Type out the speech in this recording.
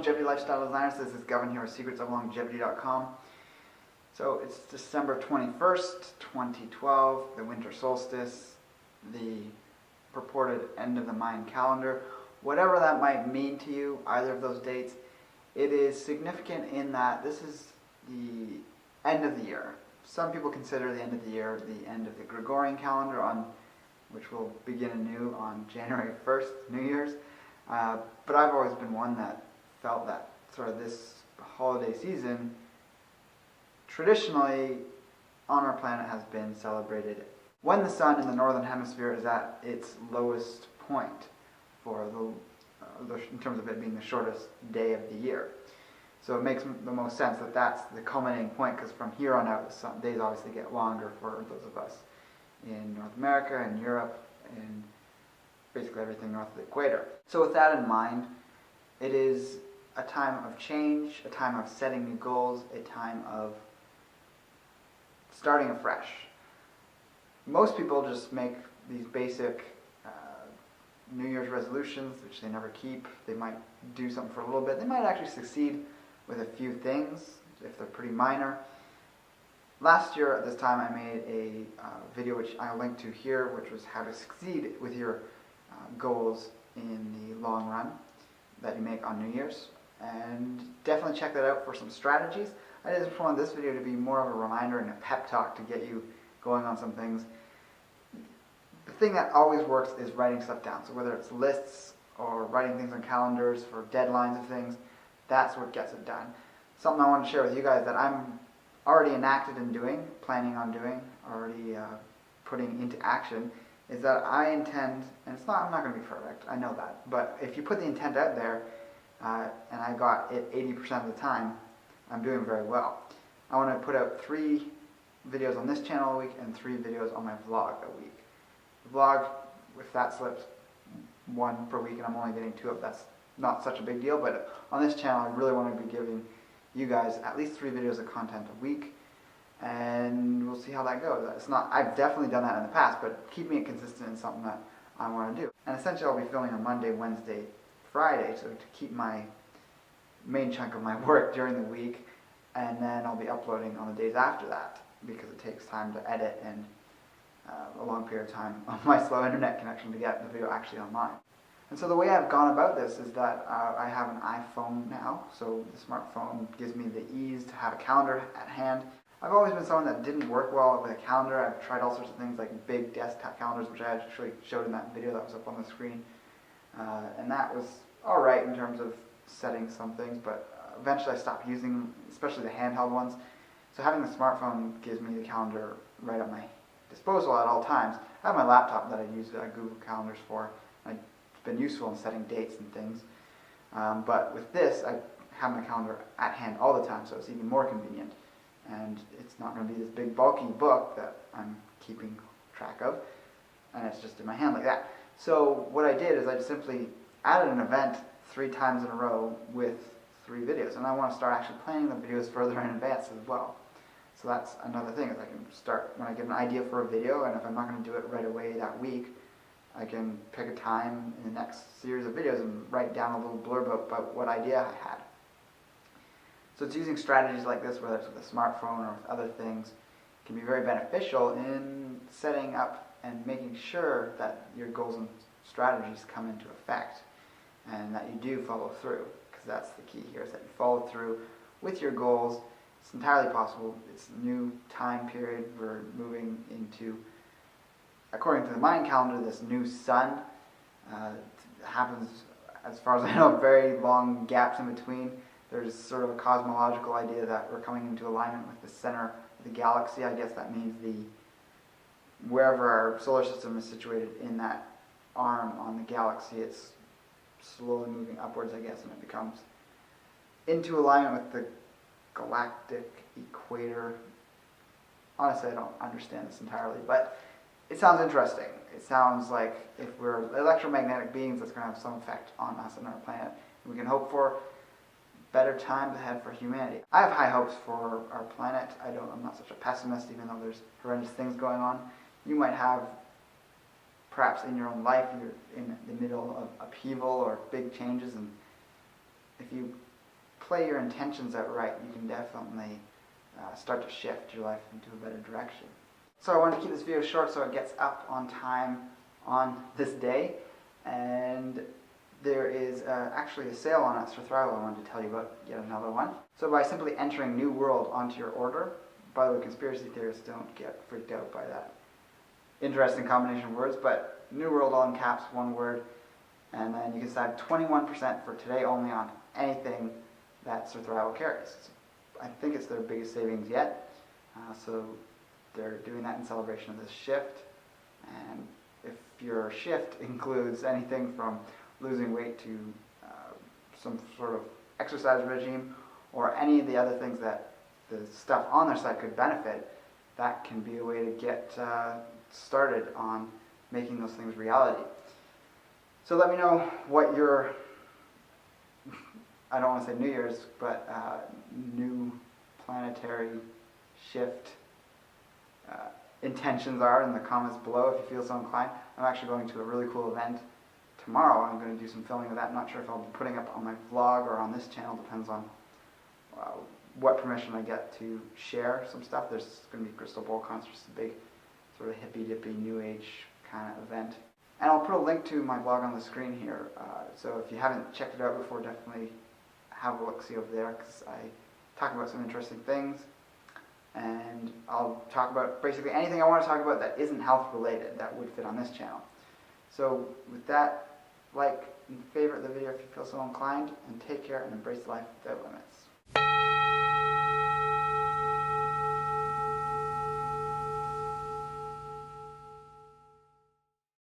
Longevity Lifestyle Designers. This is Gavin here with secretsoflongevity.com. So it's December 21st, 2012, the winter solstice, the purported end of the Mayan calendar. Whatever that might mean to you, either of those dates, it is significant in that this is the end of the year. Some people consider the end of the year the end of the Gregorian calendar, which will begin anew on January 1st, New Year's. But I've always been one that felt that sort of this holiday season traditionally on our planet has been celebrated when the sun in the northern hemisphere is at its lowest point for in terms of it being the shortest day of the year. So it makes the most sense that that's the culminating point, because from here on out the days obviously get longer for those of us in North America and Europe and basically everything north of the equator. So with that in mind, it is a time of change, a time of setting new goals, a time of starting afresh. Most people just make these basic New Year's resolutions, which they never keep. They might do something for a little bit. They might actually succeed with a few things, if they're pretty minor. Last year at this time I made a video which I'll link to here, which was how to succeed with your goals in the long run that you make on New Year's. And definitely check that out for some strategies. I just wanted this video to be more of a reminder and a pep talk to get you going on some things. The thing that always works is writing stuff down. So whether it's lists or writing things on calendars for deadlines of things, that's what gets it done. Something I want to share with you guys that I'm already enacted in doing, planning on doing, already putting into action, is that I intend, and I'm not going to be perfect, I know that, but if you put the intent out there, and I got it 80% of the time, I'm doing very well. I want to put out 3 videos on this channel a week and 3 videos on my vlog a week. The vlog, if that slips, 1 per week and I'm only getting 2 up, that's not such a big deal, but on this channel I really want to be giving you guys at least 3 videos of content a week, and we'll see how that goes. I've definitely done that in the past, but keeping it consistent is something that I want to do. And essentially I'll be filming on Monday, Wednesday, Friday, so to keep my main chunk of my work during the week, and then I'll be uploading on the days after that, because it takes time to edit and a long period of time on my slow internet connection to get the video actually online. And so the way I've gone about this is that I have an iPhone now, so the smartphone gives me the ease to have a calendar at hand. I've always been someone that didn't work well with a calendar. I've tried all sorts of things like big desktop calendars, which I actually showed in that video that was up on the screen. And that was alright in terms of setting some things, but eventually I stopped using them, especially the handheld ones. So having the smartphone gives me the calendar right at my disposal at all times. I have my laptop that I use Google Calendars for. It's been useful in setting dates and things. But with this, I have my calendar at hand all the time, so it's even more convenient. And it's not going to be this big bulky book that I'm keeping track of, and it's just in my hand like that. So what I did is I just simply added an event 3 times in a row with 3 videos, and I want to start actually planning the videos further in advance as well. So that's another thing, is I can start when I get an idea for a video, and if I'm not going to do it right away that week, I can pick a time in the next series of videos and write down a little blurb about what idea I had. So it's using strategies like this, whether it's with a smartphone or with other things, can be very beneficial in setting up and making sure that your goals and strategies come into effect, and that you do follow through, because that's the key here, is that you follow through with your goals. It's entirely possible. It's a new time period. We're moving into, according to the Mayan calendar, this new sun. Happens, as far as I know, very long gaps in between. There's sort of a cosmological idea that we're coming into alignment with the center of the galaxy. I guess that means wherever our solar system is situated in that arm on the galaxy, it's slowly moving upwards, I guess, and it becomes into alignment with the galactic equator. Honestly, I don't understand this entirely, but it sounds interesting. It sounds like if we're electromagnetic beings, that's going to have some effect on us and our planet. And we can hope for better times ahead for humanity. I have high hopes for our planet. I'm not such a pessimist, even though there's horrendous things going on. You might have, perhaps in your own life, you're in the middle of upheaval or big changes, and if you play your intentions out right, you can definitely start to shift your life into a better direction. So I wanted to keep this video short so it gets up on time on this day, and there is actually a sale on Us for Thrival I wanted to tell you about, yet another one. So by simply entering New World onto your order, by the way, conspiracy theorists don't get freaked out by that interesting combination of words, but New World all in caps, one word, and then you can save 21% for today only on anything that Sir Thrival carries. I think it's their biggest savings yet, so they're doing that in celebration of this shift. And if your shift includes anything from losing weight to some sort of exercise regime, or any of the other things that the stuff on their site could benefit, that can be a way to get started on making those things reality. So let me know what your, I don't want to say New Year's, but new planetary shift intentions are in the comments below if you feel so inclined. I'm actually going to a really cool event tomorrow. I'm going to do some filming of that. I'm not sure if I'll be putting up on my vlog or on this channel, depends on what permission I get to share some stuff. There's going to be crystal bowl concerts, a big sort of hippy-dippy new age kind of event. And I'll put a link to my blog on the screen here, so if you haven't checked it out before, definitely have a look-see over there, because I talk about some interesting things, and I'll talk about basically anything I want to talk about that isn't health-related that would fit on this channel. So with that, like and favorite the video if you feel so inclined, and take care and embrace life without limits.